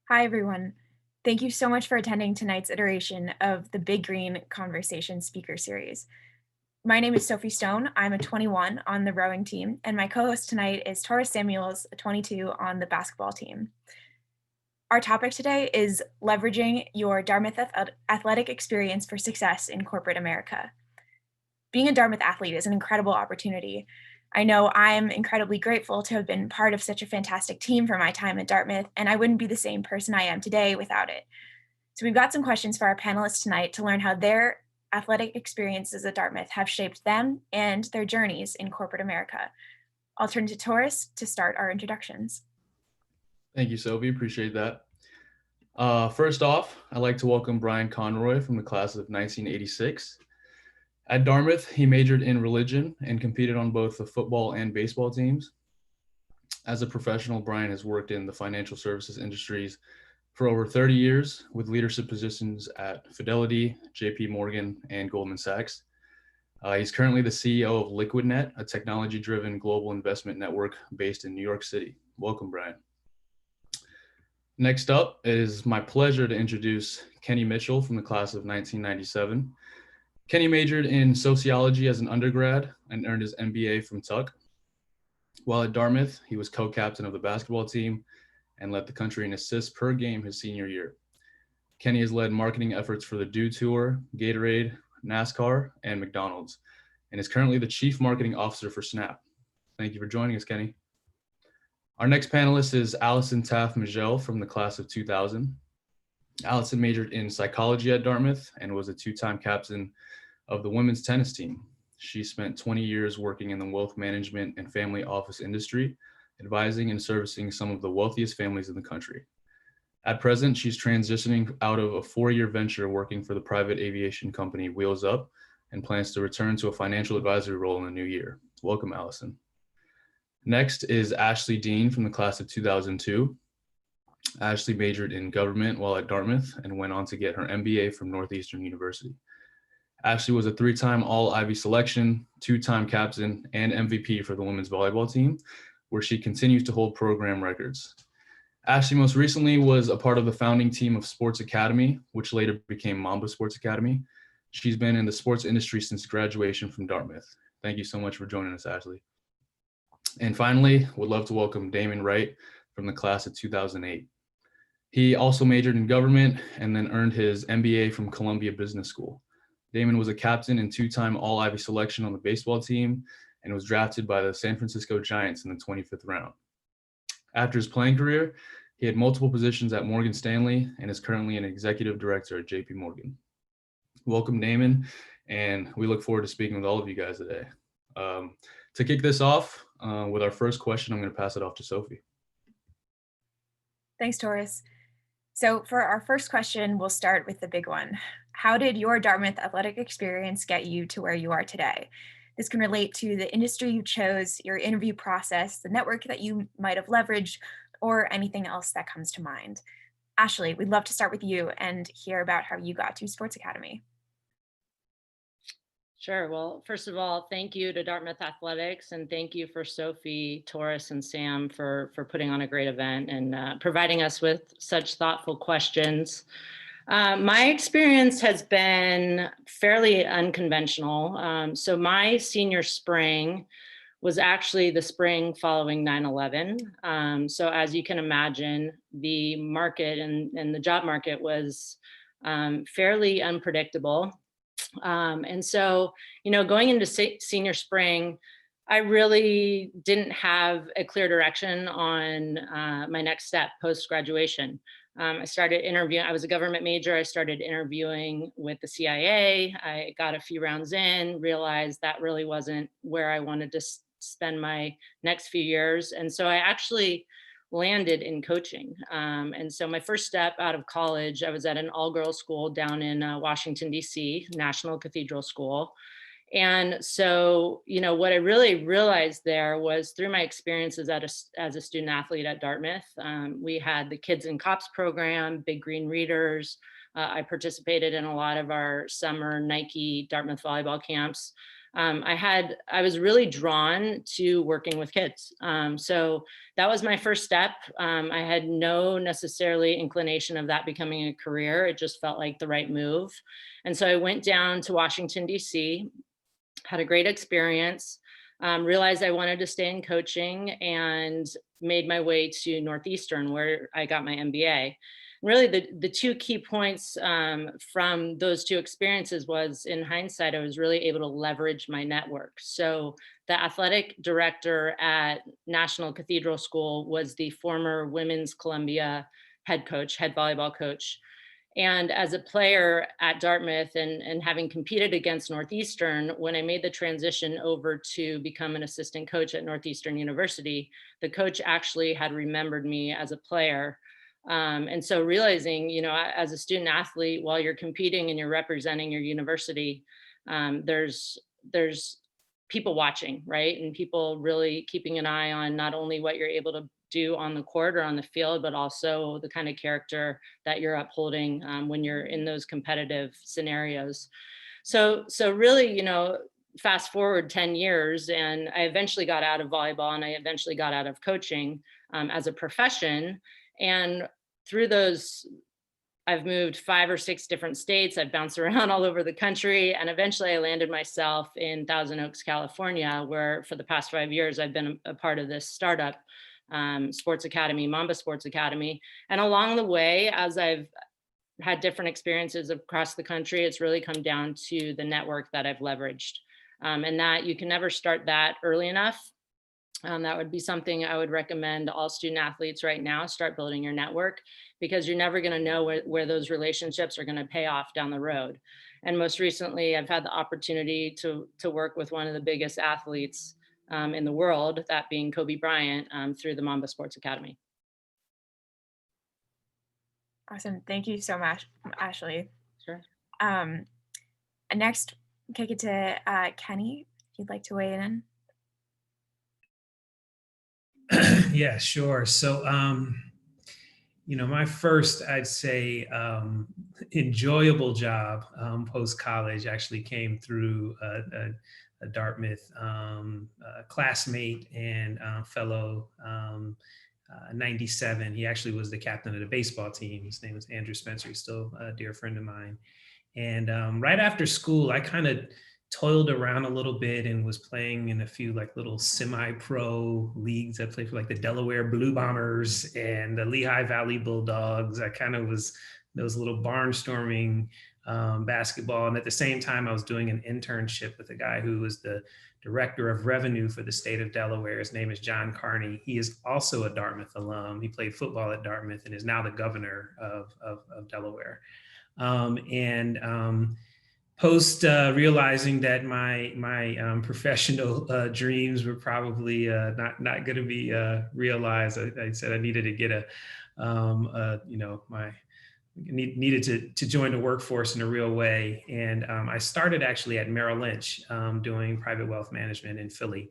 Hi, everyone. Thank you so much for attending tonight's iteration of the Big Green Conversation Speaker Series. My name is Sophie Stone. I'm a 21 on the rowing team, and my co-host tonight is Taurus Samuels, a 22 on the basketball team. Our topic today is leveraging your Dartmouth athletic experience for success in corporate America. Being a Dartmouth athlete is an incredible opportunity. I know I'm incredibly grateful to have been part of such a fantastic team for my time at Dartmouth, and I wouldn't be the same person I am today without it. So we've got some questions for our panelists tonight to learn how their athletic experiences at Dartmouth have shaped them and their journeys in corporate America. I'll turn to Taurus to start our introductions. Thank you, Sophie. Appreciate that. First off, I'd like to welcome Brian Conroy from the class of 1986. At Dartmouth, he majored in religion and competed on both the football and baseball teams. As a professional, Brian has worked in the financial services industries for over 30 years with leadership positions at Fidelity, JP Morgan, and Goldman Sachs. He's currently the CEO of LiquidNet, a technology-driven global investment network based in New York City. Welcome, Brian. Next up, it is my pleasure to introduce Kenny Mitchell from the class of 1997. Kenny majored in sociology as an undergrad and earned his MBA from Tuck. While at Dartmouth, he was co-captain of the basketball team and led the country in assists per game his senior year. Kenny has led marketing efforts for the Dew Tour, Gatorade, NASCAR, and McDonald's, and is currently the Chief Marketing Officer for Snap. Thank you for joining us, Kenny. Our next panelist is Allison Taft from the class of 2000. Allison majored in psychology at Dartmouth and was a two-time captain of the women's tennis team. She spent 20 years working in the wealth management and family office industry, advising and servicing some of the wealthiest families in the country. At present, she's transitioning out of a 4-year venture working for the private aviation company Wheels Up and plans to return to a financial advisory role in the new year. Welcome, Allison. Next is Ashley Dean from the class of 2002. Ashley majored in government while at Dartmouth and went on to get her MBA from Northeastern University. Ashley was a 3-time All-Ivy selection, 2-time captain, and MVP for the women's volleyball team, where she continues to hold program records. Ashley most recently was a part of the founding team of Sports Academy, which later became Mamba Sports Academy. She's been in the sports industry since graduation from Dartmouth. Thank you so much for joining us, Ashley. And finally, would love to welcome Damon Wright from the class of 2008. He also majored in government and then earned his MBA from Columbia Business School. Damon was a captain and 2-time All-Ivy selection on the baseball team and was drafted by the San Francisco Giants in the 25th round. After his playing career, he had multiple positions at Morgan Stanley and is currently an executive director at JP Morgan. Welcome, Damon, and we look forward to speaking with all of you guys today. To kick this off with our first question, I'm going to pass it off to Sophie. Thanks, Taurus. So for our first question, we'll start with the big one. How did your Dartmouth athletic experience get you to where you are today? This can relate to the industry you chose, your interview process, the network that you might have leveraged, or anything else that comes to mind. Ashley, we'd love to start with you and hear about how you got to Sports Academy. Sure. Well, first of all, thank you to Dartmouth Athletics, and thank you for Sophie, Taurus, and Sam for putting on a great event and providing us with such thoughtful questions. My experience has been fairly unconventional. So my senior spring was actually the spring following 9/11. So as you can imagine, the market and the job market was fairly unpredictable. And so, going into senior spring, I really didn't have a clear direction on my next step post-graduation. I started interviewing, I was a government major. I started interviewing with the CIA. I got a few rounds in, realized that really wasn't where I wanted to spend my next few years. And so I actually landed in coaching. And so my first step out of college, I was at an all-girls school down in Washington, D.C., National Cathedral School. And so, what I really realized there was through my experiences as a student athlete at Dartmouth, we had the Kids and Cops program, Big Green Readers. I participated in a lot of our summer Nike Dartmouth volleyball camps. I was really drawn to working with kids. So that was my first step. I had no necessarily inclination of that becoming a career. It just felt like the right move. And so I went down to Washington, D.C., had a great experience, realized I wanted to stay in coaching, and made my way to Northeastern, where I got my MBA. Really, the two key points from those two experiences was, in hindsight, I was really able to leverage my network. So the athletic director at National Cathedral School was the former Women's Columbia head coach, head volleyball coach. And as a player at Dartmouth and having competed against Northeastern, when I made the transition over to become an assistant coach at Northeastern University, the coach actually had remembered me as a player. And so realizing, as a student athlete, while you're competing and you're representing your university, there's people watching, right? And people really keeping an eye on not only what you're able to do on the court or on the field, but also the kind of character that you're upholding when you're in those competitive scenarios. So really, fast forward 10 years, and I eventually got out of volleyball, and I eventually got out of coaching as a profession. And through those, I've moved 5 or 6 different states. I've bounced around all over the country. And eventually I landed myself in Thousand Oaks, California, where for the past 5 years, I've been a part of this startup sports academy, Mamba Sports Academy. And along the way, as I've had different experiences across the country, it's really come down to the network that I've leveraged. And that you can never start that early enough. That would be something I would recommend all student athletes right now: start building your network, because you're never going to know where those relationships are going to pay off down the road. And most recently, I've had the opportunity to work with one of the biggest athletes in the world, that being Kobe Bryant, through the Mamba Sports Academy. Awesome. Thank you so much, Ashley. Sure. Next, kick it to Kenny, if you'd like to weigh in. Yeah, sure. So, my first, I'd say, enjoyable job post-college actually came through a Dartmouth classmate and fellow 97. He actually was the captain of the baseball team. His name was Andrew Spencer. He's still a dear friend of mine. And right after school, I kind of toiled around a little bit and was playing in a few little semi-pro leagues. I played for the Delaware Blue Bombers and the Lehigh Valley Bulldogs. I kind of was those little barnstorming basketball. And at the same time, I was doing an internship with a guy who was the director of revenue for the state of Delaware. His name is John Carney. He is also a Dartmouth alum. He played football at Dartmouth and is now the governor of Delaware. Post realizing that my professional dreams were probably not going to be realized, I said I needed to get needed to join the workforce in a real way. And I started actually at Merrill Lynch doing private wealth management in Philly.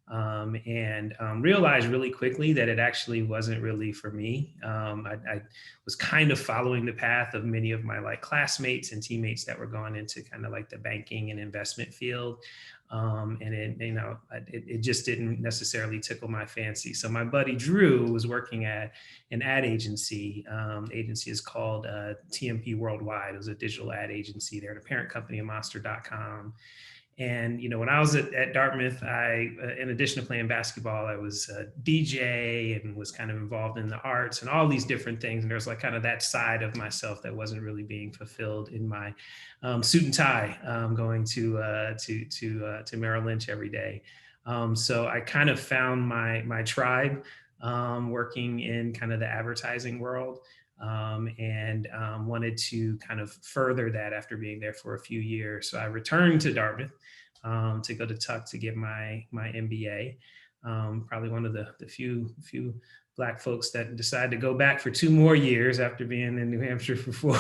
And realized really quickly that it actually wasn't really for me. I was kind of following the path of many of my classmates and teammates that were going into kind of the banking and investment field. And it just didn't necessarily tickle my fancy. So my buddy Drew was working at an ad agency. The agency is called TMP Worldwide. It was a digital ad agency. They're the parent company of Monster.com. And, when I was at Dartmouth, in addition to playing basketball, I was a DJ and was kind of involved in the arts and all these different things. And there's kind of that side of myself that wasn't really being fulfilled in my suit and tie, going to Merrill Lynch every day. So I kind of found my tribe working in kind of the advertising world. And wanted to kind of further that after being there for a few years. So I returned to Dartmouth to go to Tuck to get my MBA. Probably one of the few Black folks that decide to go back for 2 more years after being in New Hampshire for 4,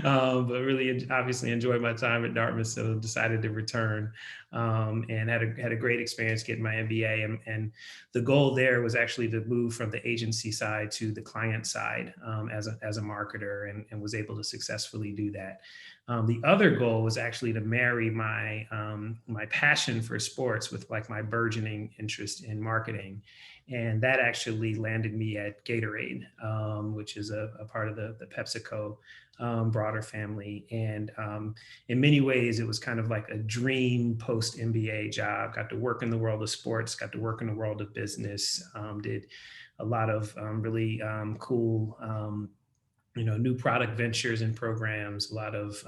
but really obviously enjoyed my time at Dartmouth, so decided to return, and had a great experience getting my MBA. And the goal there was actually to move from the agency side to the client side, as a marketer, and was able to successfully do that. The other goal was actually to marry my my passion for sports with like my burgeoning interest in marketing. And that actually landed me at Gatorade, which is a part of the PepsiCo broader family. And in many ways, it was kind of like a dream post MBA job. Got to work in the world of sports, got to work in the world of business, did a lot of really cool new product ventures and programs, a lot of,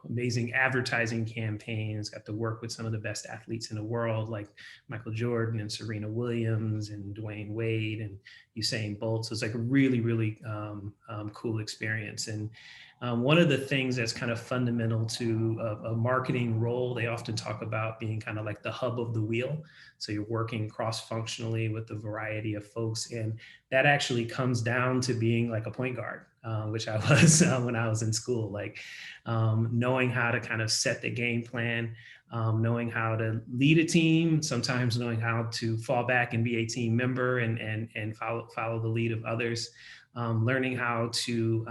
amazing advertising campaigns, got to work with some of the best athletes in the world, like Michael Jordan and Serena Williams and Dwayne Wade and Usain Bolt. So it's like a really, really cool experience. And one of the things that's kind of fundamental to a marketing role, they often talk about being kind of like the hub of the wheel. So you're working cross-functionally with a variety of folks. And that actually comes down to being like a point guard, which I was when I was in school, like knowing how to kind of set the game plan, knowing how to lead a team, sometimes knowing how to fall back and be a team member and follow the lead of others, learning how to,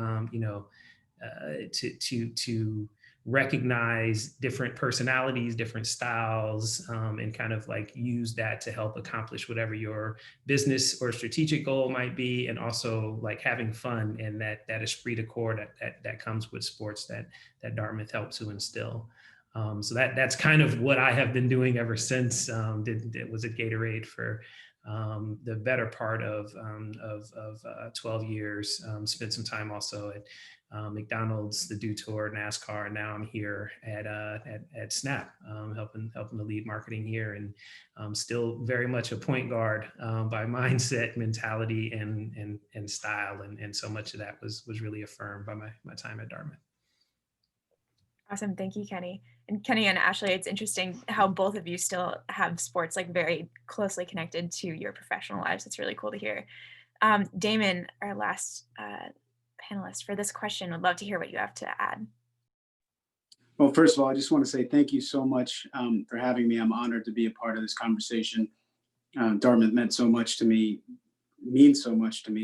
to recognize different personalities, different styles, and kind of like use that to help accomplish whatever your business or strategic goal might be, and also like having fun and that esprit de corps that comes with sports that Dartmouth helped to instill. So that's kind of what I have been doing ever since. Was at Gatorade for the better part of 12 years. Spent some time also at McDonald's, the Dew Tour, NASCAR, and now I'm here at Snap, helping to lead marketing here, and still very much a point guard by mindset, mentality, and style, and so much of that was really affirmed by my time at Dartmouth. Awesome, thank you, Kenny. And Kenny and Ashley, it's interesting how both of you still have sports like very closely connected to your professional lives. It's really cool to hear. Damon, our last panelist for this question, would love to hear what you have to add. Well, first of all, I just want to say thank you so much for having me. I'm honored to be a part of this conversation. Dartmouth means so much to me.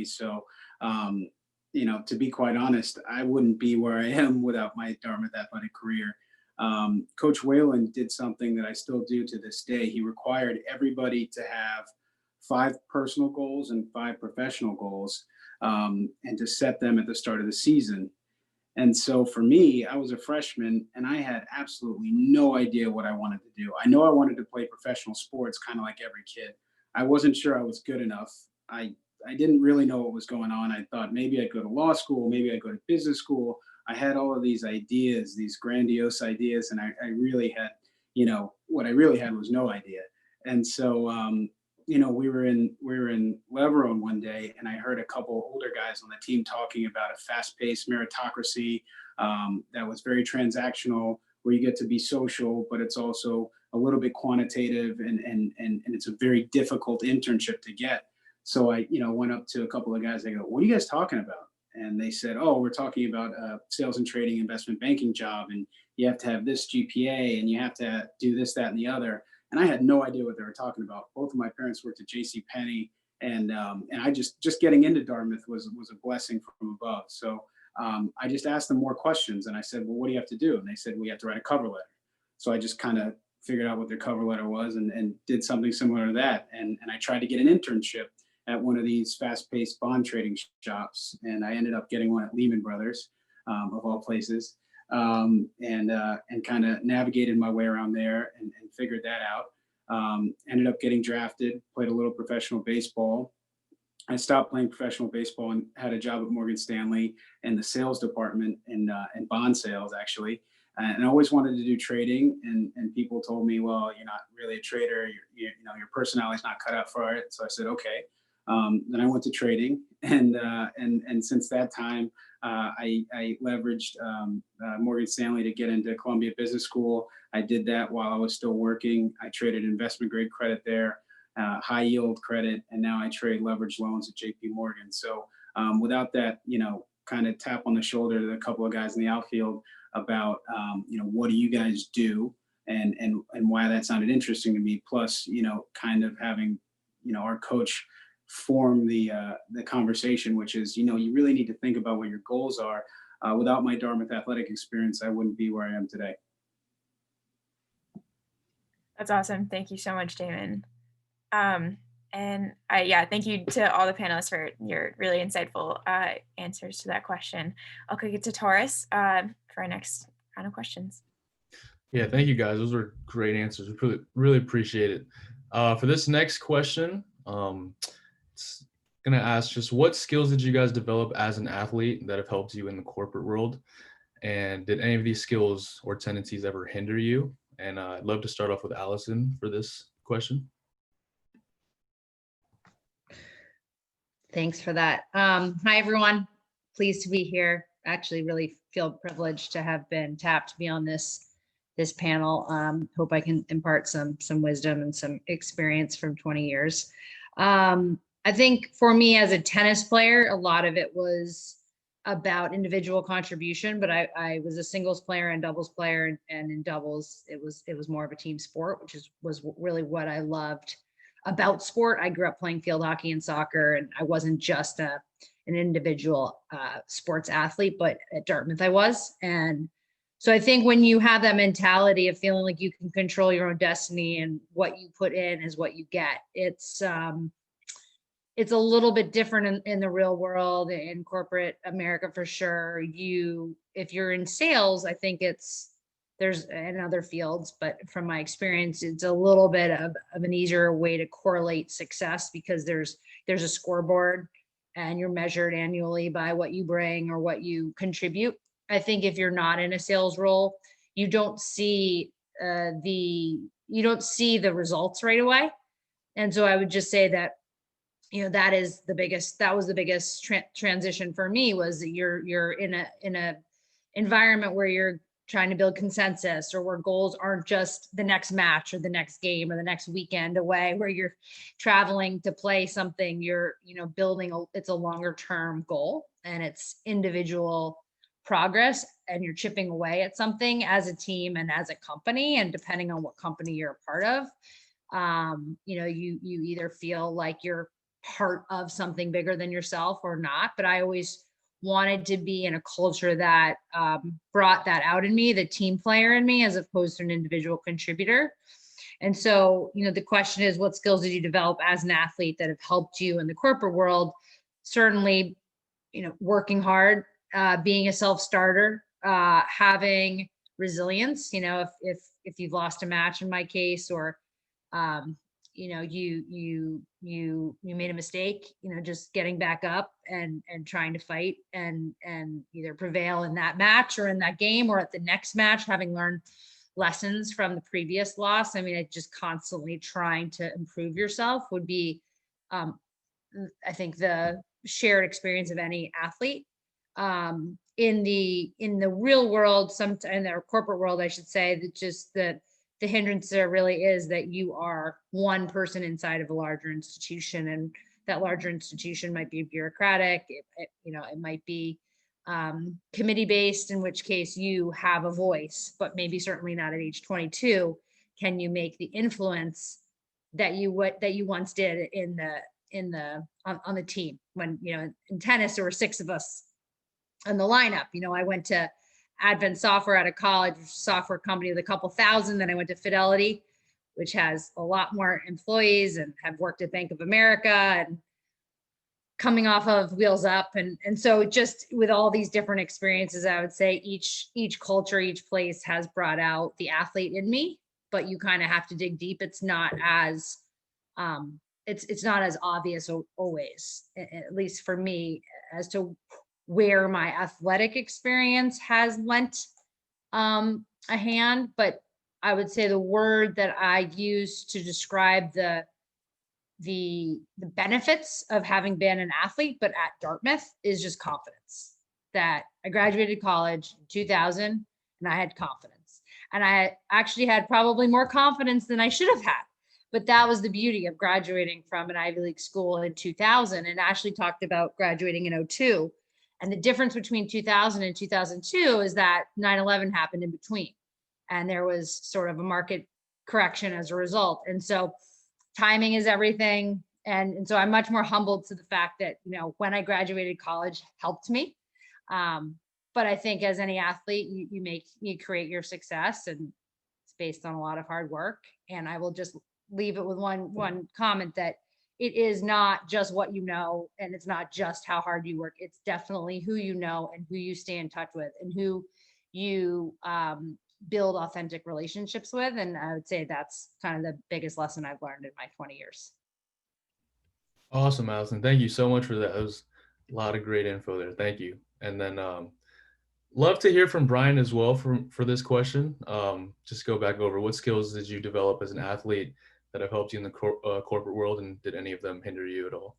So, to be quite honest, I wouldn't be where I am without my Dartmouth athletic career. Coach Whalen did something that I still do to this day. He required everybody to have 5 personal goals and 5 professional goals, and to set them at the start of the season. And so for me, I was a freshman and I had absolutely no idea what I wanted to do. I know I wanted to play professional sports, kind of like every kid. I wasn't sure I was good enough. I didn't really know what was going on. I thought maybe I'd go to law school, maybe I'd go to business school. I had all of these ideas, these grandiose ideas, and I really had, what I really had was no idea. And so, we were in Leverone one day, and I heard a couple older guys on the team talking about a fast-paced meritocracy that was very transactional, where you get to be social, but it's also a little bit quantitative, and it's a very difficult internship to get. So I, went up to a couple of guys. I go, "What are you guys talking about?" And they said, "Oh, we're talking about a sales and trading investment banking job, and you have to have this GPA, and you have to do this, that, and the other." And I had no idea what they were talking about. Both of my parents worked at J.C. Penney, and I just getting into Dartmouth was a blessing from above. So I just asked them more questions, and I said, "Well, what do you have to do?" And they said, "We have to write a cover letter." So I just kind of figured out what their cover letter was and did something similar to that. And I tried to get an internship at one of these fast-paced bond trading shops, and I ended up getting one at Lehman Brothers, of all places. And kind of navigated my way around there and figured that out. Ended up getting drafted, played a little professional baseball. I stopped playing professional baseball and had a job at Morgan Stanley in the sales department in bond sales, actually. And I always wanted to do trading, and people told me, "Well, you're not really a trader. Your personality's not cut out for it." So I said, "Okay." Then I went to trading, and since that time, I leveraged Morgan Stanley to get into Columbia Business School. I did that while I was still working. I traded investment grade credit there, high yield credit, and now I trade leverage loans at JP Morgan. So without that, kind of tap on the shoulder to a couple of guys in the outfield about, what do you guys do, and why that sounded interesting to me. Plus, kind of having, our coach form the conversation, which is, you really need to think about what your goals are. Without my Dartmouth athletic experience, I wouldn't be where I am today. That's awesome. Thank you so much, Damon. And thank you to all the panelists for your really insightful answers to that question. I'll kick it to Taurus for our next round of questions. Yeah, thank you guys. Those were great answers. We really, really appreciate it. For this next question, it's going to ask just what skills did you guys develop as an athlete that have helped you in the corporate world? And did any of these skills or tendencies ever hinder you? And I'd love to start off with Allison for this question. Thanks for that. Hi, everyone. Pleased to be here. Actually, really feel privileged to have been tapped to be on this panel. Hope I can impart some wisdom and some experience from 20 years. I think for me as a tennis player, a lot of it was about individual contribution, but I was a singles player and doubles player, and in doubles, it was more of a team sport, which was really what I loved about sport. I grew up playing field hockey and soccer, and I wasn't just an individual sports athlete, but at Dartmouth I was. And so I think when you have that mentality of feeling like you can control your own destiny and what you put in is what you get, it's a little bit different in the real world, in corporate America for sure. If you're in sales, I think there's in other fields, but from my experience, it's a little bit of an easier way to correlate success because there's a scoreboard and you're measured annually by what you bring or what you contribute. I think if you're not in a sales role, you don't see the results right away. And so I would just say that, that was the biggest transition for me, was that you're in a environment where you're trying to build consensus, or where goals aren't just the next match or the next game or the next weekend away, where you're traveling to play something. You're, building it's a longer term goal, and it's individual progress, and you're chipping away at something as a team and as a company. And depending on what company you're a part of, you either feel like you're part of something bigger than yourself or not. But I always wanted to be in a culture that brought that out in me, the team player in me, as opposed to an individual contributor. And so, the question is, what skills did you develop as an athlete that have helped you in the corporate world? Certainly, working hard, being a self-starter, having resilience, if you've lost a match in my case, or you made a mistake, just getting back up and trying to fight and either prevail in that match or in that game or at the next match, having learned lessons from the previous loss. I mean, just constantly trying to improve yourself would be, I think, the shared experience of any athlete. In the real world, in the corporate world, I should say, that the hindrance there really is that you are one person inside of a larger institution, and that larger institution might be bureaucratic. It might be committee based, in which case you have a voice, but maybe certainly not at age 22 can you make the influence that you once did on the team. When in tennis there were 6 of us in the lineup. I went to Advent Software out of college, software company with a couple thousand. Then I went to Fidelity, which has a lot more employees, and have worked at Bank of America and coming off of Wheels Up. And so just with all these different experiences, I would say each culture, each place has brought out the athlete in me, but you kind of have to dig deep. It's not as it's not as obvious always, at least for me, as to where my athletic experience has lent a hand. But I would say the word that I use to describe the benefits of having been an athlete, but at Dartmouth, is just confidence. That I graduated college in 2000 and I had confidence. And I actually had probably more confidence than I should have had. But that was the beauty of graduating from an Ivy League school in 2000, and Ashley talked about graduating in 02. And the difference between 2000 and 2002 is that 9/11 happened in between. And there was sort of a market correction as a result. And so timing is everything. And so I'm much more humbled to the fact that, you know, when I graduated college helped me. But I think as any athlete, you create your success, and it's based on a lot of hard work. And I will just leave it with one comment, that it is not just what you know, and it's not just how hard you work. It's definitely who you know and who you stay in touch with and who you build authentic relationships with. And I would say that's kind of the biggest lesson I've learned in my 20 years. Awesome, Allison. Thank you so much for that. That was a lot of great info there. Thank you. And then love to hear from Brian as well for this question. Just go back over, what skills did you develop as an athlete that have helped you in the corporate world, and did any of them hinder you at all?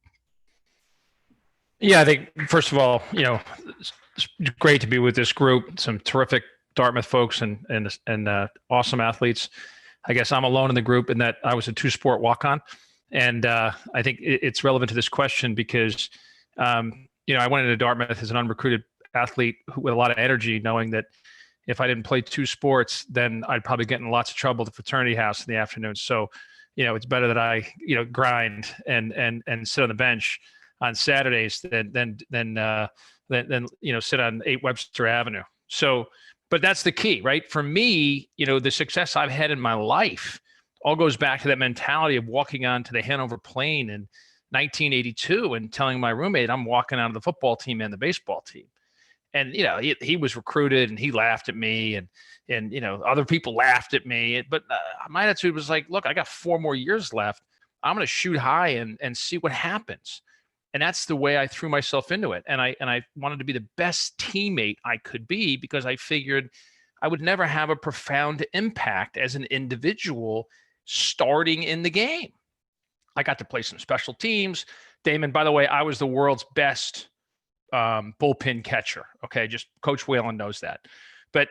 Yeah, I think first of all, you know, it's great to be with this group. Some terrific Dartmouth folks and awesome athletes. I guess I'm alone in the group in that I was a 2-sport walk-on, and I think it's relevant to this question because you know, I went into Dartmouth as an unrecruited athlete with a lot of energy, knowing that if I didn't play 2 sports, then I'd probably get in lots of trouble at the fraternity house in the afternoon. So, you know, it's better that I, you know, grind and sit on the bench on Saturdays than you know, sit on 8 Webster Avenue. So, but that's the key, right? For me, you know, the success I've had in my life all goes back to that mentality of walking onto the Hanover Plain in 1982 and telling my roommate I'm walking out of the football team and the baseball team. And, you know, he was recruited and he laughed at me, and, you know, other people laughed at me. But my attitude was like, look, I got 4 more years left. I'm going to shoot high and see what happens. And that's the way I threw myself into it. And I wanted to be the best teammate I could be, because I figured I would never have a profound impact as an individual starting in the game. I got to play some special teams. Damon, by the way, I was the world's best bullpen catcher. Okay. Just Coach Whalen knows that. But,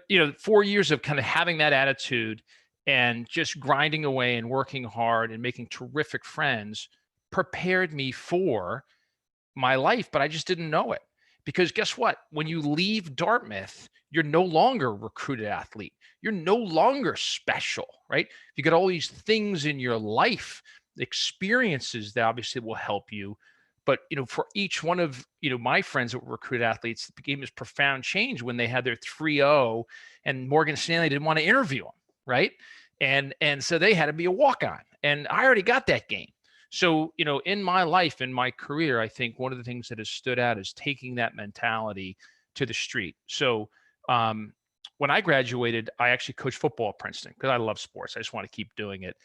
you know, 4 years of kind of having that attitude and just grinding away and working hard and making terrific friends prepared me for my life, but I just didn't know it. Because guess what? When you leave Dartmouth, you're no longer a recruited athlete. You're no longer special, right? You got all these things in your life, experiences that obviously will help you. But, you know, for each one of, you know, my friends that were recruited athletes, it became this profound change when they had their 3.0 and Morgan Stanley didn't want to interview them, right? And so they had to be a walk-on. And I already got that game. So, you know, in my life, in my career, I think one of the things that has stood out is taking that mentality to the street. So when I graduated, I actually coached football at Princeton because I love sports. I just want to keep doing it.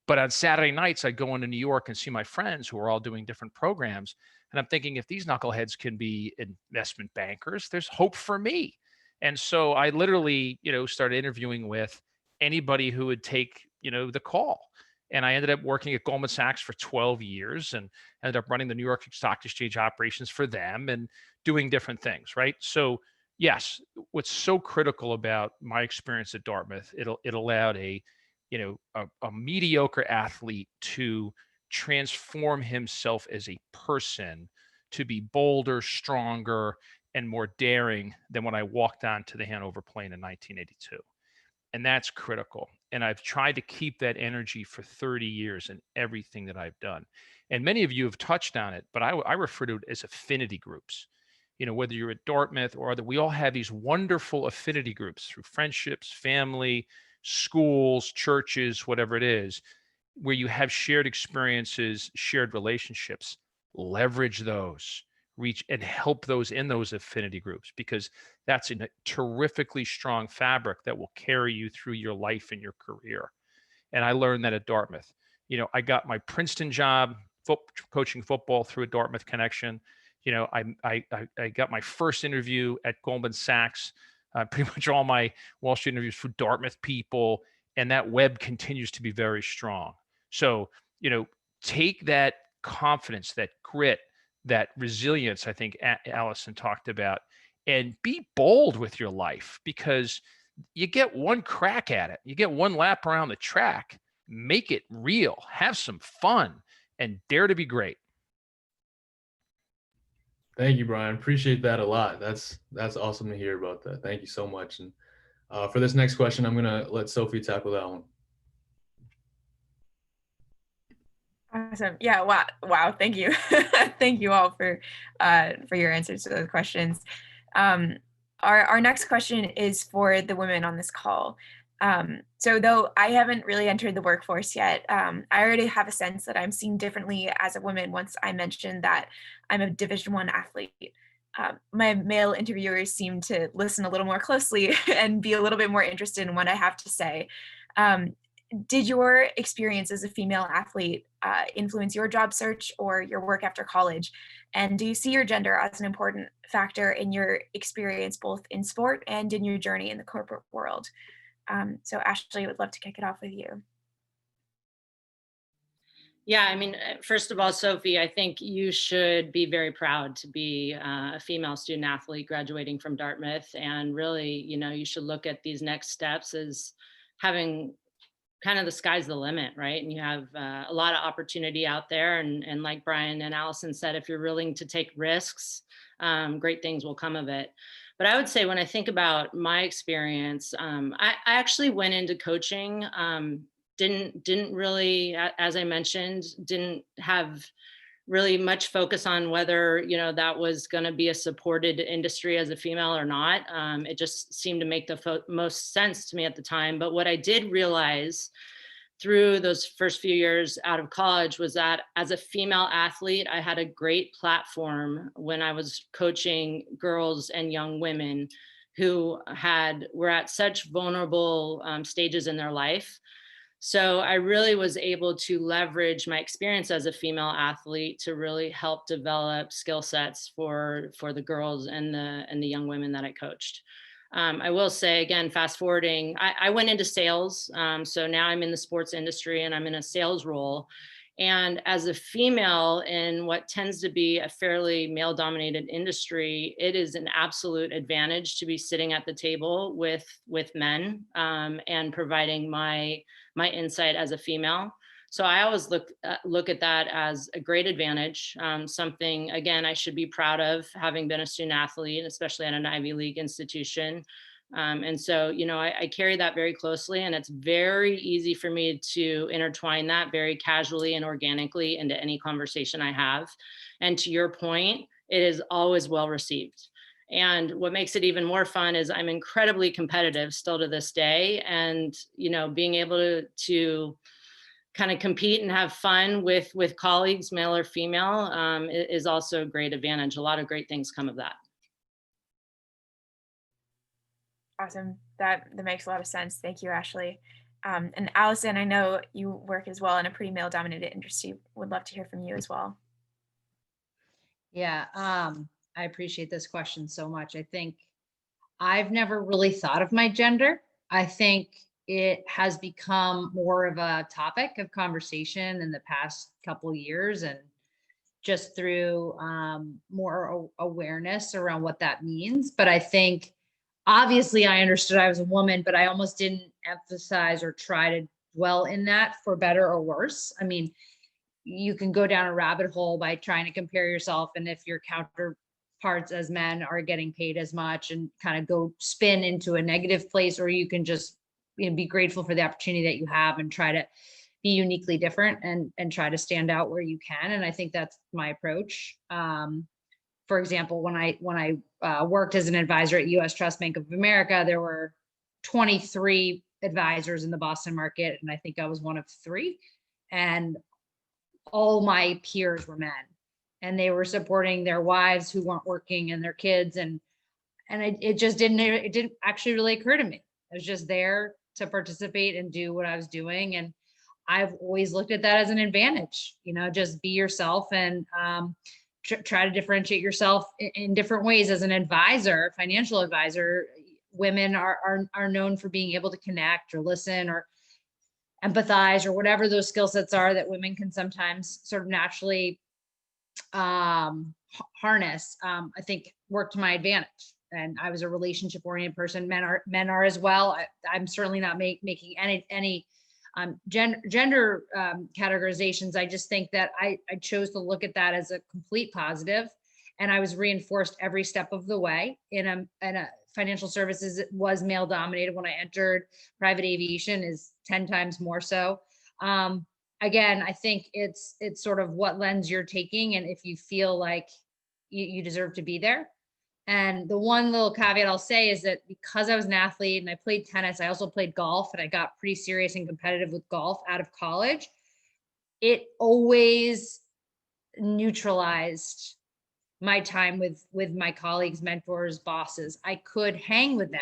But on Saturday nights, I'd go into New York and see my friends who are all doing different programs. And I'm thinking, if these knuckleheads can be investment bankers, there's hope for me. And so I literally, you know, started interviewing with anybody who would take, you know, the call. And I ended up working at Goldman Sachs for 12 years and ended up running the New York Stock Exchange operations for them and doing different things, right? So yes, what's so critical about my experience at Dartmouth, it allowed a mediocre athlete to transform himself as a person to be bolder, stronger, and more daring than when I walked onto the Hanover Plain in 1982. And that's critical. And I've tried to keep that energy for 30 years in everything that I've done. And many of you have touched on it, but I refer to it as affinity groups. You know, whether you're at Dartmouth or other, we all have these wonderful affinity groups through friendships, family, schools, churches, whatever it is, where you have shared experiences, shared relationships. Leverage those, reach and help those in those affinity groups, because that's a terrifically strong fabric that will carry you through your life and your career. And I learned that at Dartmouth. You know, I got my Princeton job coaching football through a Dartmouth connection. You know, I got my first interview at Goldman Sachs. Pretty much all my Wall Street interviews for Dartmouth people, and that web continues to be very strong. So, you know, take that confidence, that grit, that resilience, I think Allison talked about, and be bold with your life, because you get one crack at it. You get one lap around the track. make it real, have some fun, and dare to be great. Thank you, Brian. Appreciate that a lot. That's awesome to hear about that. Thank you so much. And for this next question, I'm gonna let Sophie tackle that one. Awesome. Yeah. Wow. Wow. Thank you. Thank you all for your answers to those questions. Our next question is for the women on this call. So though I haven't really entered the workforce yet, I already have a sense that I'm seen differently as a woman once I mentioned that I'm a Division I athlete. My male interviewers seem to listen a little more closely and be a little bit more interested in what I have to say. Did your experience as a female athlete influence your job search or your work after college? And do you see your gender as an important factor in your experience, both in sport and in your journey in the corporate world? So Ashley, I would love to kick it off with you. Yeah, I mean, first of all, Sophie, I think you should be very proud to be a female student athlete graduating from Dartmouth. And really, you should look at these next steps as having kind of the sky's the limit, right? And you have a lot of opportunity out there. And like Brian and Allison said, if you're willing to take risks, great things will come of it. But I would say when I think about my experience, I actually went into coaching, didn't really, as I mentioned, didn't have really much focus on whether, that was going to be a supported industry as a female or not. It just seemed to make the most sense to me at the time. But what I did realize through those first few years out of college was that as a female athlete, I had a great platform when I was coaching girls and young women who were at such vulnerable stages in their life. So I really was able to leverage my experience as a female athlete to really help develop skill sets for the girls and the young women that I coached. I will say again, fast forwarding, I went into sales. So now I'm in the sports industry and I'm in a sales role. And as a female in what tends to be a fairly male dominated industry, it is an absolute advantage to be sitting at the table with men and providing my insight as a female. So I always look at that as a great advantage, something, again, I should be proud of having been a student athlete, especially at an Ivy League institution. And so, I carry that very closely, and it's very easy for me to intertwine that very casually and organically into any conversation I have. And to your point, it is always well received. And what makes it even more fun is I'm incredibly competitive still to this day. And, being able to kind of compete and have fun with colleagues, male or female, is also a great advantage. A lot of great things come of that. Awesome. That makes a lot of sense. Thank you, Ashley. And Allison, I know you work as well in a pretty male dominated industry. Would love to hear from you as well. Yeah, I appreciate this question so much. I think I've never really thought of my gender. I think it has become more of a topic of conversation in the past couple of years, and just through more awareness around what that means. But I think obviously I understood I was a woman, but I almost didn't emphasize or try to dwell in that for better or worse. I mean, you can go down a rabbit hole by trying to compare yourself, and if your counterparts as men are getting paid as much, and kind of go spin into a negative place, or you can just be grateful for the opportunity that you have and try to be uniquely different and try to stand out where you can. And I think that's my approach. For example, when I worked as an advisor at US Trust Bank of America, there were 23 advisors in the Boston market, and I think I was one of 3. And all my peers were men, and they were supporting their wives who weren't working and their kids. And it didn't actually really occur to me. I was just there to participate and do what I was doing. And I've always looked at that as an advantage, just be yourself and try to differentiate yourself in different ways. As an advisor, financial advisor, women are known for being able to connect or listen or empathize or whatever those skill sets are that women can sometimes sort of naturally harness. I think worked to my advantage. And I was a relationship oriented person. Men are as well. I'm certainly not making any Gender categorizations, I just think that I chose to look at that as a complete positive, and I was reinforced every step of the way. In a financial services, it was male dominated. When I entered private aviation, is 10 times more so. Again, I think it's sort of what lens you're taking, and if you feel like you deserve to be there. And the one little caveat I'll say is that because I was an athlete and I played tennis, I also played golf, and I got pretty serious and competitive with golf out of college. It always neutralized my time with my colleagues, mentors, bosses. I could hang with them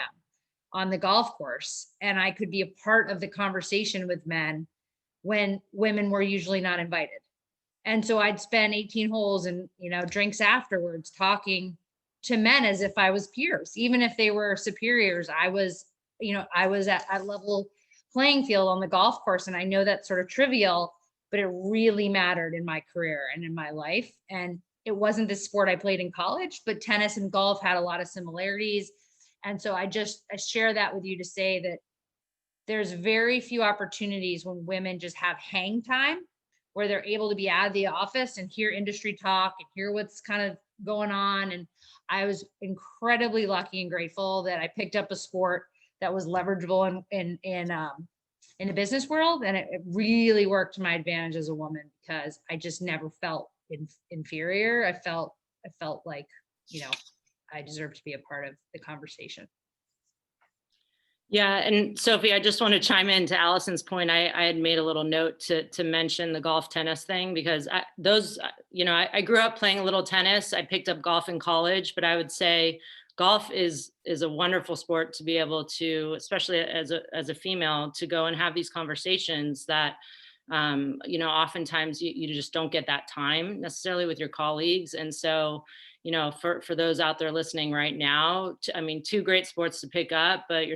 on the golf course, and I could be a part of the conversation with men when women were usually not invited. And so I'd spend 18 holes and, drinks afterwards talking to men as if I was peers, even if they were superiors. I was at level playing field on the golf course. And I know that's sort of trivial, but it really mattered in my career and in my life. And it wasn't the sport I played in college, but tennis and golf had a lot of similarities. And so I share that with you to say that there's very few opportunities when women just have hang time, where they're able to be out of the office and hear industry talk and hear what's kind of going on. And I was incredibly lucky and grateful that I picked up a sport that was leverageable in the business world. And it really worked to my advantage as a woman, because I just never felt inferior. I felt like, I deserved to be a part of the conversation. Yeah, and Sophie, I just want to chime in to Allison's point. I had made a little note to mention the golf tennis thing, because I grew up playing a little tennis. I picked up golf in college, but I would say golf is a wonderful sport to be able to, especially as a female, to go and have these conversations that oftentimes you just don't get that time necessarily with your colleagues. And so, for those out there listening right now, two great sports to pick up, but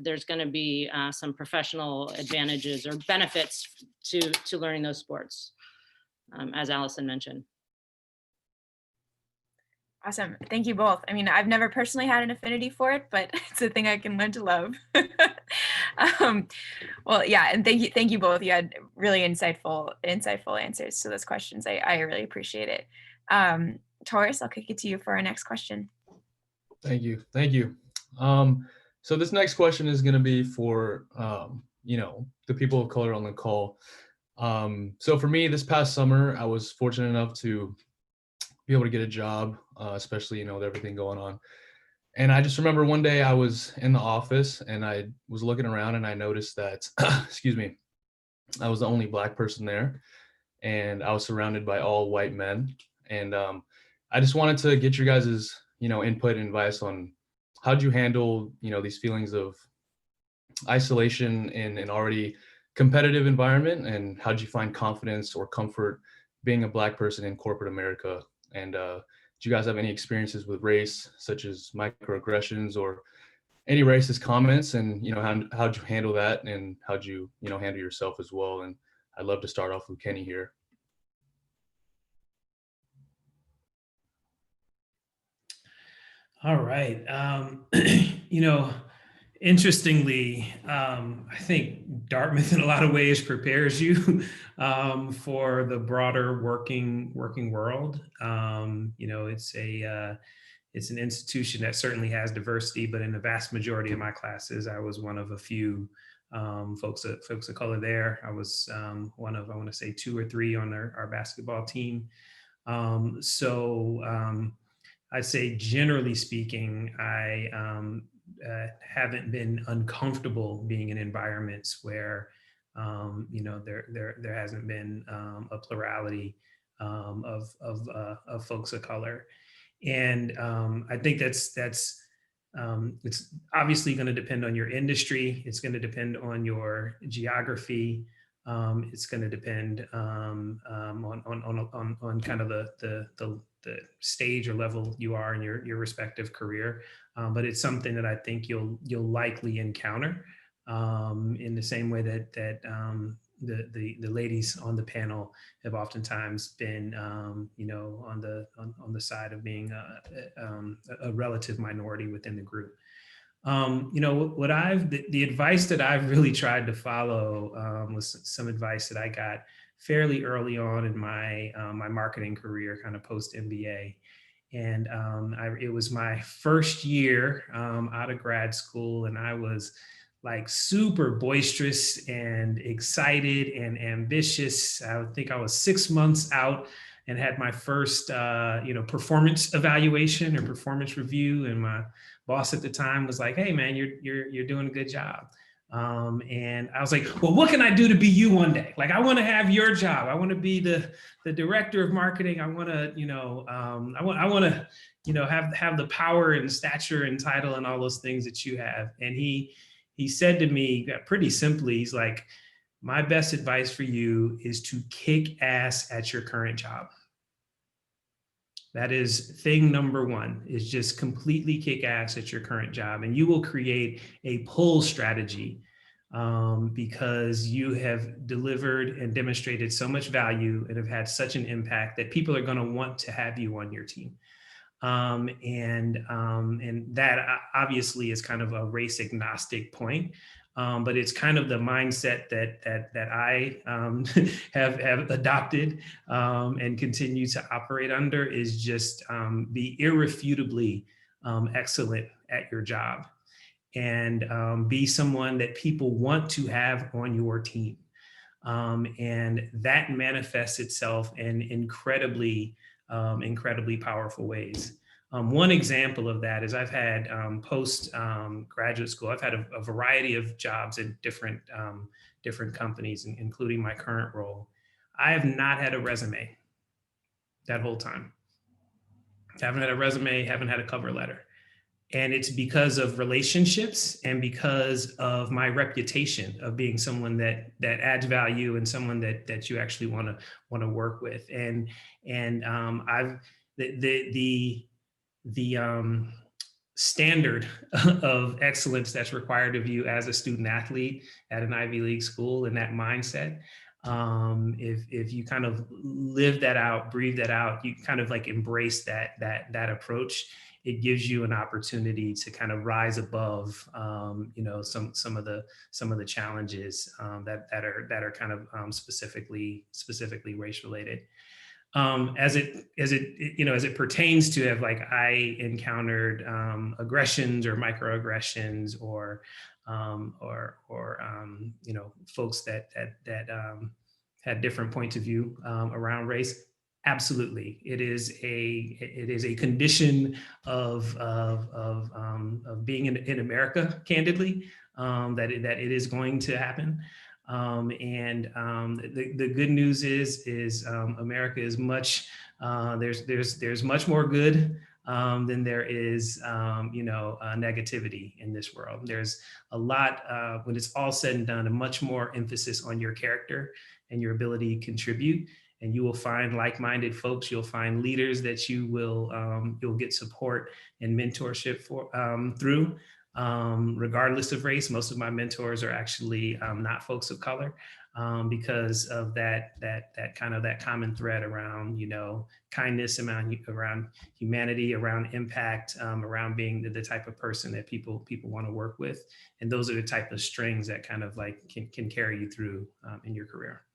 there's going to be some professional advantages or benefits to learning those sports, as Allison mentioned. Awesome. Thank you both. I've never personally had an affinity for it, but it's a thing I can learn to love. Well, yeah. And thank you both. You had really insightful answers to those questions. I really appreciate it. Taurus, I'll kick it to you for our next question. Thank you. So this next question is going to be for, the people of color on the call. So for me, this past summer, I was fortunate enough to be able to get a job, especially, with everything going on. And I just remember one day I was in the office and I was looking around and I noticed that, excuse me, I was the only Black person there, and I was surrounded by all white men. And I just wanted to get your guys', input and advice on how'd you handle, these feelings of isolation in an already competitive environment, and how'd you find confidence or comfort being a Black person in corporate America? And do you guys have any experiences with race, such as microaggressions or any racist comments? And, how'd you handle that? And how'd you, handle yourself as well? And I'd love to start off with Kenny here. All right. Interestingly, I think Dartmouth in a lot of ways prepares you for the broader working world. It's an institution that certainly has diversity, but in the vast majority of my classes, I was one of a few folks of color there. I was one of, I want to say, 2 or 3 on our basketball team. I'd say, generally speaking, I haven't been uncomfortable being in environments where, there hasn't been a plurality of folks of color. And I think that's it's obviously going to depend on your industry. It's going to depend on your geography. It's going to depend on kind of the stage or level you are in your respective career. But it's something that I think you'll likely encounter in the same way that the ladies on the panel have oftentimes been, on the side of being a relative minority within the group. The advice that I've really tried to follow was some advice that I got fairly early on in my my marketing career, kind of post MBA. And it was my first year out of grad school, and I was like super boisterous and excited and ambitious. I think I was 6 months out and had my first, performance evaluation or performance review. And my boss at the time was like, "Hey, man, you're doing a good job." And I was like, "Well, what can I do to be you one day? Like, I want to have your job. I want to be the director of marketing. I want to, I want to, have the power and stature and title and all those things that you have." And he said to me pretty simply, he's like, "My best advice for you is to kick ass at your current job. That is thing number one, is just completely kick ass at your current job. And you will create a pull strategy because you have delivered and demonstrated so much value and have had such an impact that people are going to want to have you on your team." And that obviously is kind of a race agnostic point. But it's kind of the mindset that I have adopted and continue to operate under, is just be irrefutably excellent at your job, and be someone that people want to have on your team. And that manifests itself in incredibly powerful ways. One example of that is I've had post graduate school, I've had a variety of jobs in different companies, including my current role. I have not had a resume that whole time. Haven't had a resume, haven't had a cover letter. And it's because of relationships and because of my reputation of being someone that adds value and someone that you actually want to work with. And I've the standard of excellence that's required of you as a student athlete at an Ivy League school, and that mindset, if you kind of live that out, breathe that out, you kind of like embrace that approach, it gives you an opportunity to kind of rise above, some of the challenges that are kind of specifically race related. As it pertains to have, like, I encountered aggressions or microaggressions or folks that had different points of view around race. Absolutely, it is a condition of being in America. Candidly, that it is going to happen. The good news is America is much, there's much more good than there is, negativity in this world. There's a lot, when it's all said and done, a much more emphasis on your character and your ability to contribute. And you will find like-minded folks. You'll find leaders that you'll get support and mentorship through. Regardless of race. Most of my mentors are actually not folks of color, because of that common thread around, kindness, around humanity, around impact, around being the type of person that people want to work with. And those are the type of strings that kind of like can carry you through in your career.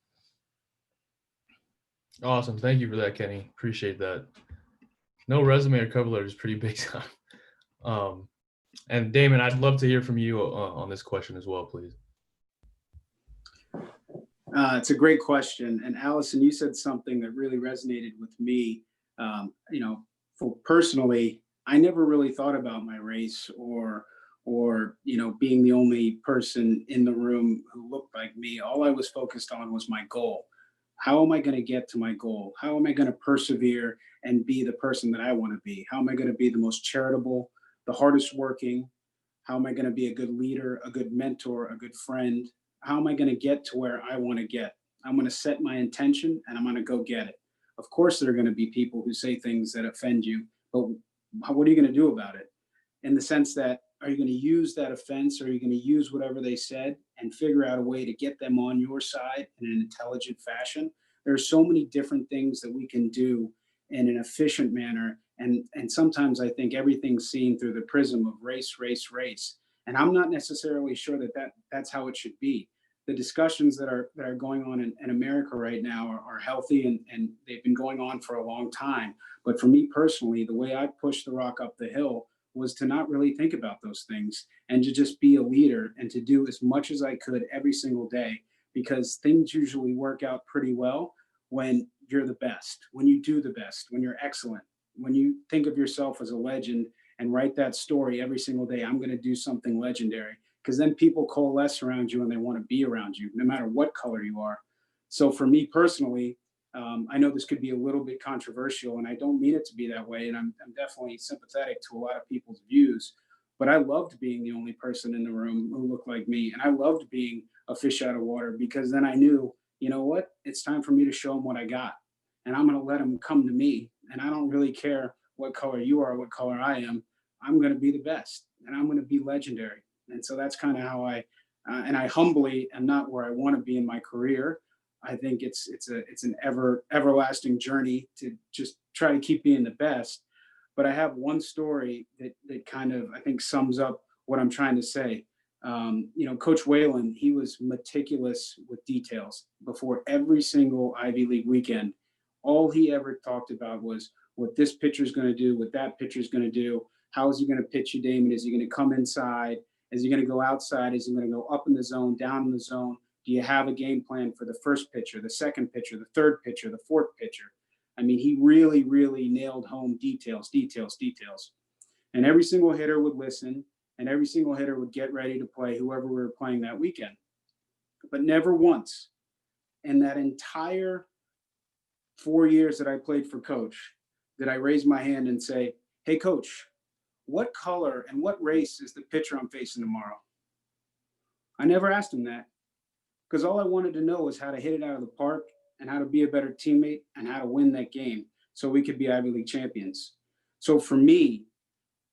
Awesome. Thank you for that, Kenny. Appreciate that. No resume or cover letter is pretty big time. And Damon, I'd love to hear from you on this question as well, please. It's a great question. And Allison, you said something that really resonated with me. For personally, I never really thought about my race or being the only person in the room who looked like me. All I was focused on was my goal. How am I going to get to my goal? How am I going to persevere and be the person that I want to be? How am I going to be the most charitable, the hardest working? How am I going to be a good leader, a good mentor, a good friend? How am I going to get to where I want to get? I'm going to set my intention and I'm going to go get it. Of course, there are going to be people who say things that offend you, but what are you going to do about it? In the sense that, are you going to use that offense, or are you going to use whatever they said and figure out a way to get them on your side in an intelligent fashion? There are so many different things that we can do in an efficient manner And sometimes I think everything's seen through the prism of race, race, race. And I'm not necessarily sure that's how it should be. The discussions that are going on in America right now are healthy, and they've been going on for a long time. But for me personally, the way I pushed the rock up the hill was to not really think about those things and to just be a leader and to do as much as I could every single day, because things usually work out pretty well when you're the best, when you do the best, when you're excellent, when you think of yourself as a legend and write that story every single day. I'm going to do something legendary, because then people coalesce around you and they want to be around you, no matter what color you are. So for me personally, I know this could be a little bit controversial, and I don't mean it to be that way. And I'm definitely sympathetic to a lot of people's views, but I loved being the only person in the room who looked like me. And I loved being a fish out of water, because then I knew, you know what, it's time for me to show them what I got. And I'm going to let them come to me. And I don't really care what color you are, what color I am. I'm going to be the best, and I'm going to be legendary. And so that's kind of how and I humbly am not where I want to be in my career. I think it's an everlasting journey to just try to keep being the best. But I have one story that kind of, I think, sums up what I'm trying to say. Coach Whalen, he was meticulous with details before every single Ivy League weekend. All he ever talked about was what this pitcher is going to do, what that pitcher is going to do. How is he going to pitch you, Damon? Is he going to come inside? Is he going to go outside? Is he going to go up in the zone, down in the zone? Do you have a game plan for the first pitcher, the second pitcher, the third pitcher, the fourth pitcher? I mean, he really, really nailed home details. And every single hitter would listen, and every single hitter would get ready to play whoever we were playing that weekend. But never once in that entire 4 years that I played for Coach did I raise my hand and say, hey, Coach, what color and what race is the pitcher I'm facing tomorrow? I never asked him that, because all I wanted to know was how to hit it out of the park and how to be a better teammate and how to win that game so we could be Ivy League champions. So for me,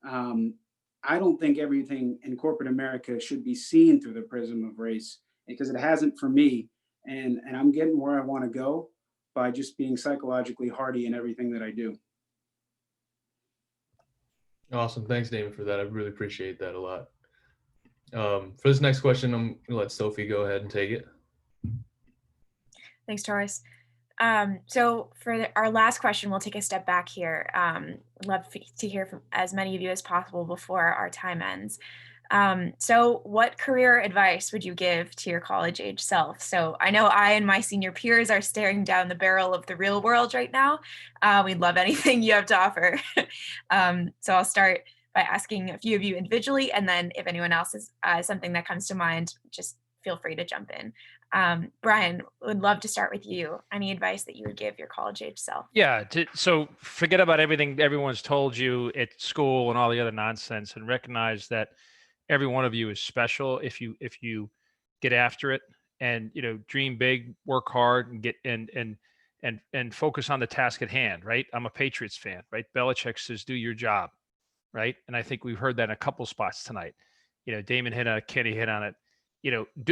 I don't think everything in corporate America should be seen through the prism of race, because it hasn't for me. And I'm getting where I want to go by just being psychologically hardy in everything that I do. Awesome. Thanks, Damon, for that. I really appreciate that a lot. For this next question, I'm going to let Sophie go ahead and take it. Thanks, Taurus. So for our last question, we'll take a step back here. Love to hear from as many of you as possible before our time ends. So what career advice would you give to your college age self? So I know I and my senior peers are staring down the barrel of the real world right now. We'd love anything you have to offer. So I'll start by asking a few of you individually, and then if anyone else has something that comes to mind, just feel free to jump in. Brian, would love to start with you. Any advice that you would give your college age self? Yeah. So forget about everything everyone's told you at school and all the other nonsense, and recognize that every one of you is special if you get after it, and dream big, work hard, and get and focus on the task at hand. Right. I'm a Patriots fan. Right. Belichick says, do your job. Right. And I think we've heard that in a couple spots tonight. Damon hit on it, Kenny hit on it.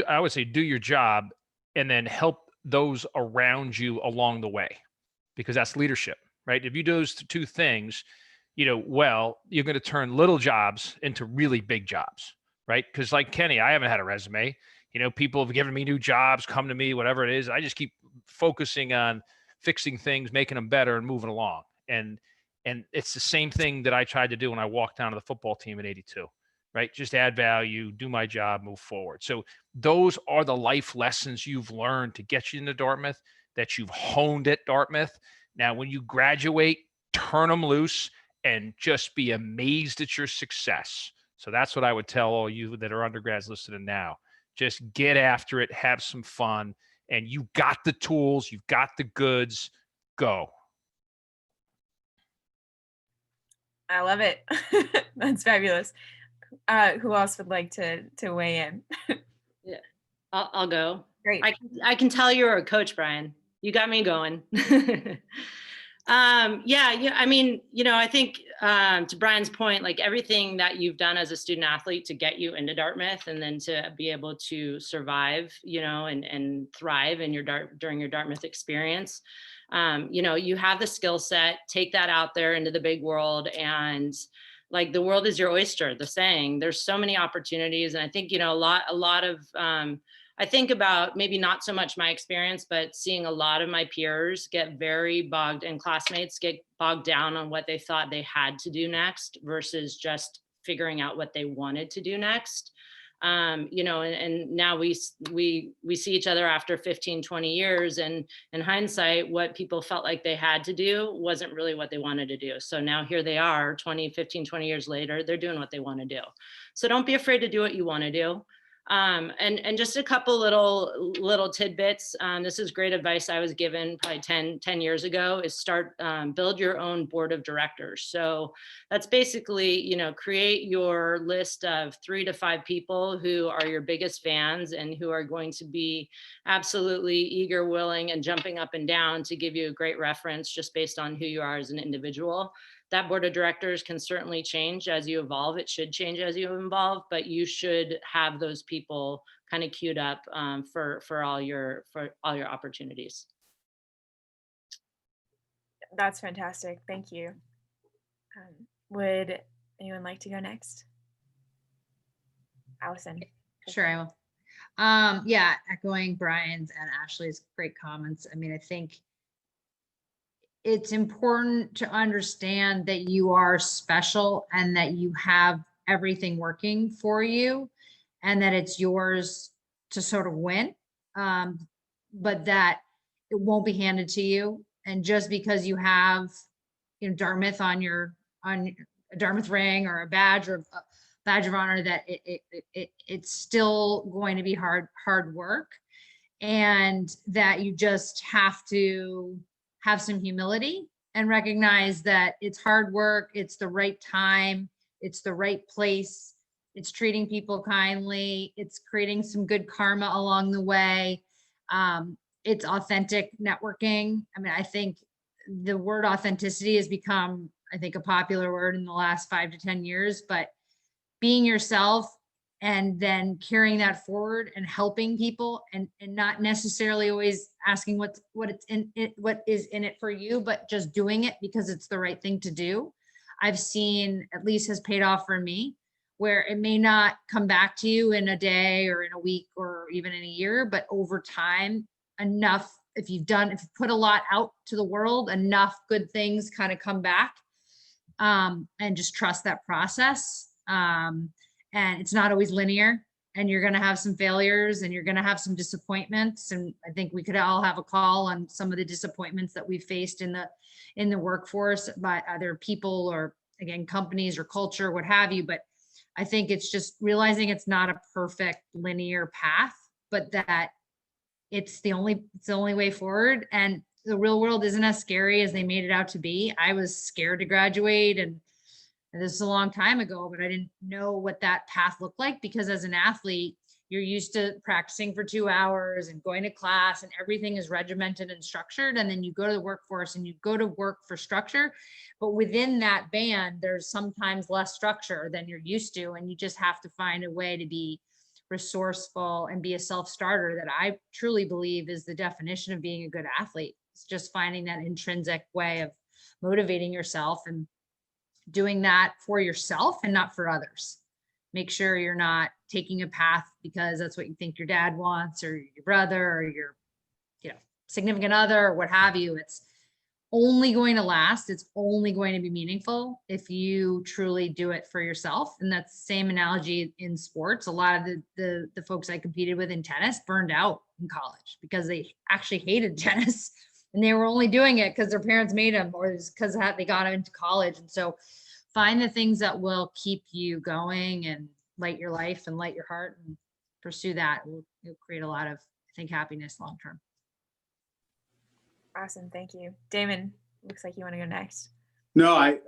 I would say do your job, and then help those around you along the way, because that's leadership, right? If you do those two things, well, you're going to turn little jobs into really big jobs, right? Because like Kenny, I haven't had a resume. People have given me new jobs, come to me, whatever it is. I just keep focusing on fixing things, making them better, and moving along. And it's the same thing that I tried to do when I walked down to the football team in '82. Right? Just add value, do my job, move forward. So those are the life lessons you've learned to get you into Dartmouth, that you've honed at Dartmouth. Now, when you graduate, turn them loose and just be amazed at your success. So that's what I would tell all you that are undergrads listening now. Just get after it, have some fun, and you got the tools, you've got the goods, go. I love it. That's fabulous. Who else would like to weigh in? Yeah, I'll go. Great. I can tell you're a coach, Brian. You got me going. Yeah. I mean, I think to Brian's point, like everything that you've done as a student athlete to get you into Dartmouth, and then to be able to survive, and thrive in during your Dartmouth experience. You have the skill set, take that out there into the big world, and like the world is your oyster, the saying. There's so many opportunities. And I think, a lot of, I think about maybe not so much my experience, but seeing a lot of my peers get very bogged, and classmates get bogged down on what they thought they had to do next versus just figuring out what they wanted to do next. And now we see each other after 15, 20 years, and in hindsight, what people felt like they had to do wasn't really what they wanted to do. So now here they are 15, 20 years later, they're doing what they want to do. So don't be afraid to do what you want to do. And just a couple little tidbits. This is great advice I was given probably 10 years ago, is build your own board of directors. So that's basically, create your list of 3 to 5 people who are your biggest fans and who are going to be absolutely eager, willing, and jumping up and down to give you a great reference just based on who you are as an individual. That board of directors can certainly change as you evolve. It should change as you evolve, but you should have those people kind of queued up for all your opportunities. That's fantastic. Thank you. Would anyone like to go next? Allison. Sure, I will. Yeah, echoing Brian's and Ashley's great comments. I mean, I think it's important to understand that you are special and that you have everything working for you and that it's yours to sort of win, but that it won't be handed to you. And just because you have, Dartmouth on a Dartmouth ring or a badge or a badge of honor, that it's still going to be hard work, and that you just have to have some humility and recognize that it's hard work, it's the right time, it's the right place, it's treating people kindly, it's creating some good karma along the way. It's authentic networking. I mean, I think the word authenticity has become, I think, a popular word in the last 5 to 10 years, but being yourself and then carrying that forward and helping people, and not necessarily always asking what is in it for you, but just doing it because it's the right thing to do, I've seen at least has paid off for me, where it may not come back to you in a day or in a week or even in a year, but over time, enough, if you put a lot out to the world, enough good things kind of come back, and just trust that process. And it's not always linear, and you're going to have some failures and you're going to have some disappointments. And I think we could all have a call on some of the disappointments that we faced in the workforce by either people or, again, companies or culture, what have you. But I think it's just realizing it's not a perfect linear path, but that it's the only way forward. And the real world isn't as scary as they made it out to be. I was scared to graduate, and this is a long time ago, but I didn't know what that path looked like, because as an athlete, you're used to practicing for 2 hours and going to class, and everything is regimented and structured. And then you go to the workforce and you go to work for structure. But within that band, there's sometimes less structure than you're used to. And you just have to find a way to be resourceful and be a self-starter, that I truly believe is the definition of being a good athlete. It's just finding that intrinsic way of motivating yourself and doing that for yourself and not for others. Make sure you're not taking a path because that's what you think your dad wants, or your brother, or your significant other, or what have you. It's only going to last. It's only going to be meaningful if you truly do it for yourself. And that's the same analogy in sports. A lot of the folks I competed with in tennis burned out in college because they actually hated tennis, and they were only doing it because their parents made them, or because they got them into college. And so find the things that will keep you going and light your life and light your heart, and pursue that. It'll create a lot of, I think, happiness long term. Awesome. Thank you. Damon, looks like you want to go next. No, I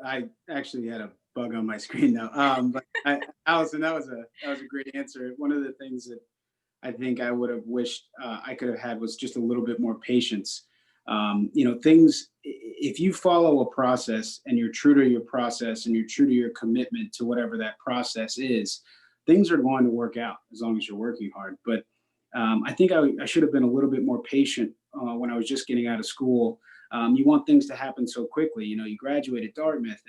actually had a bug on my screen now. But Allison, that was a great answer. One of the things that I think I would have wished I could have had was just a little bit more patience. Things, if you follow a process and you're true to your process and you're true to your commitment to whatever that process is, things are going to work out as long as you're working hard. But I think I should have been a little bit more patient when I was just getting out of school. You want things to happen so quickly. You know, you graduated Dartmouth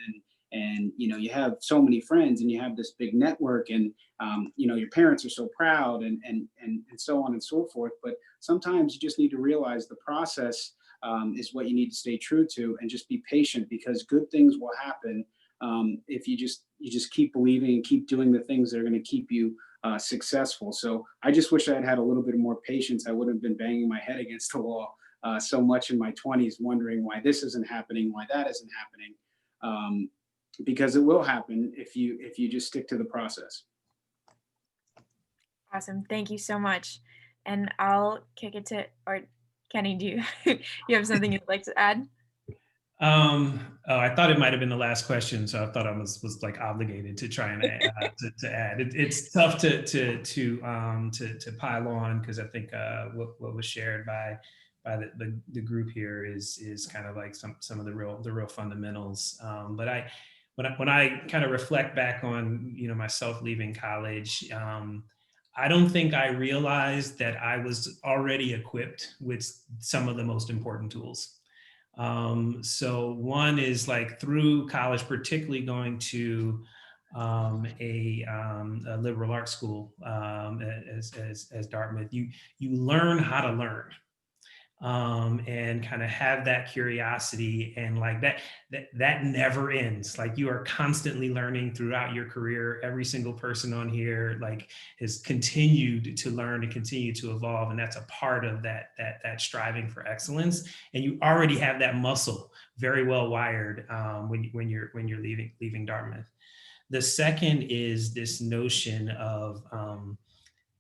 and you know, you have so many friends and you have this big network, and you know, your parents are so proud, and so on and so forth. But sometimes you just need to realize the process is what you need to stay true to, and just be patient, because good things will happen if you just keep believing and keep doing the things that are going to keep you successful. So I just wish I had had a little bit more patience. I wouldn't have been banging my head against the wall so much in my 20s, wondering why this isn't happening, why that isn't happening. Because it will happen if you just stick to the process. Awesome. Thank you so much. And I'll kick it to, or Kenny, do you have something you'd like to add? Oh, I thought it might have been the last question, so I thought I was like obligated to try and to add. It's tough to pile on, because I think what was shared by the group here is kind of like some of the real fundamentals. But when I kind of reflect back on, you know, myself leaving college, I don't think I realized that I was already equipped with some of the most important tools. So one is like through college, particularly going to a liberal arts school as Dartmouth, you learn how to learn. And kind of have that curiosity, and like that never ends. Like, you are constantly learning throughout your career. Every single person on here like has continued to learn and continue to evolve, and that's a part of that striving for excellence. And you already have that muscle very well wired when you're leaving Dartmouth. The second is this notion of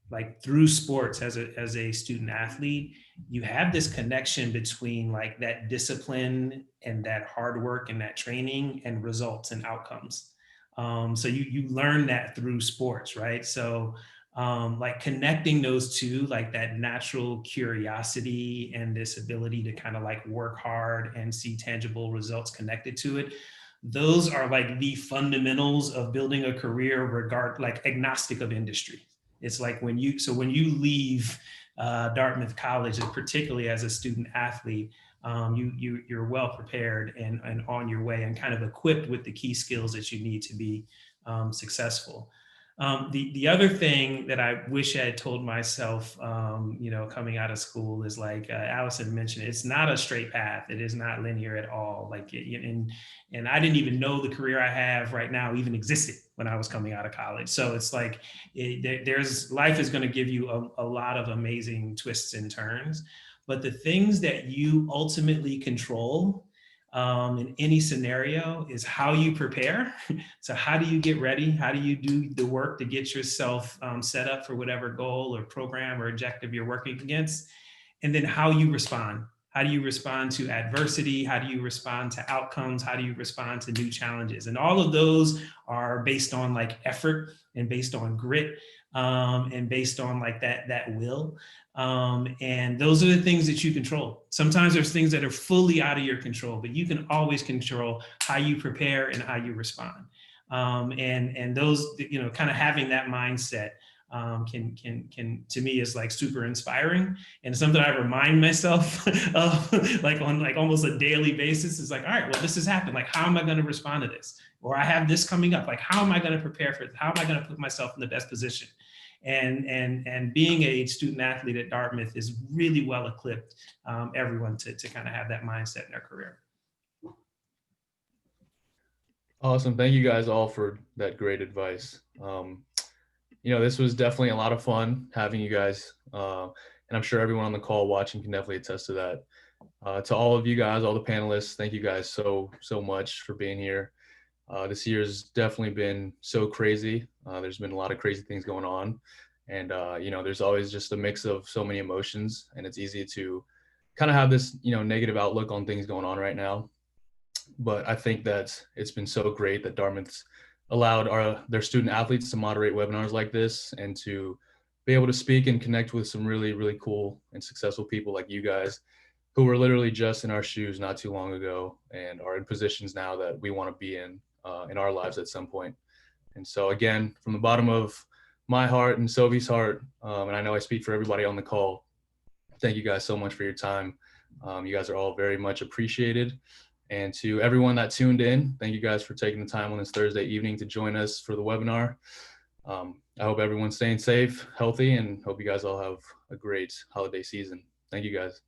like through sports as a student athlete, you have this connection between like that discipline and that hard work and that training and results and outcomes. So you learn that through sports, right? So like connecting those two, like that natural curiosity and this ability to kind of like work hard and see tangible results connected to it. Those are like the fundamentals of building a career, like agnostic of industry. It's like when you leave Dartmouth College, and particularly as a student athlete, you're well prepared and on your way, and kind of equipped with the key skills that you need to be successful. The other thing that I wish I had told myself, you know, coming out of school is like Allison mentioned, it's not a straight path. It is not linear at all. Like, and I didn't even know the career I have right now even existed when I was coming out of college. So it's like, life is going to give you a lot of amazing twists and turns, but the things that you ultimately control in any scenario is how you prepare. So how do you get ready? How do you do the work to get yourself set up for whatever goal or program or objective you're working against? And then how you respond. How do you respond to adversity? How do you respond to outcomes? How do you respond to new challenges? And all of those are based on like effort, and based on grit, and based on like that will. And those are the things that you control. Sometimes there's things that are fully out of your control, but you can always control how you prepare and how you respond. And those, you know, kind of having that mindset can to me is like super inspiring, and something I remind myself of like on like almost a daily basis. Is like, all right, well, this has happened. Like, how am I going to respond to this? Or I have this coming up. Like, how am I going to prepare for it? How am I going to put myself in the best position? And being a student athlete at Dartmouth is really well equipped everyone to kind of have that mindset in their career. Awesome. Thank you guys all for that great advice. You know, this was definitely a lot of fun having you guys. And I'm sure everyone on the call watching can definitely attest to that. To all of you guys, all the panelists, thank you guys so much for being here. This year's definitely been so crazy. There's been a lot of crazy things going on. And, you know, there's always just a mix of so many emotions, and it's easy to kind of have this, you know, negative outlook on things going on right now. But I think that it's been so great that Dartmouth's allowed their student athletes to moderate webinars like this, and to be able to speak and connect with some really, really cool and successful people like you guys, who were literally just in our shoes not too long ago and are in positions now that we want to be in our lives at some point. And so again, from the bottom of my heart and Sophie's heart, and I know I speak for everybody on the call, thank you guys so much for your time. You guys are all very much appreciated. And to everyone that tuned in, thank you guys for taking the time on this Thursday evening to join us for the webinar. I hope everyone's staying safe, healthy, and hope you guys all have a great holiday season. Thank you guys.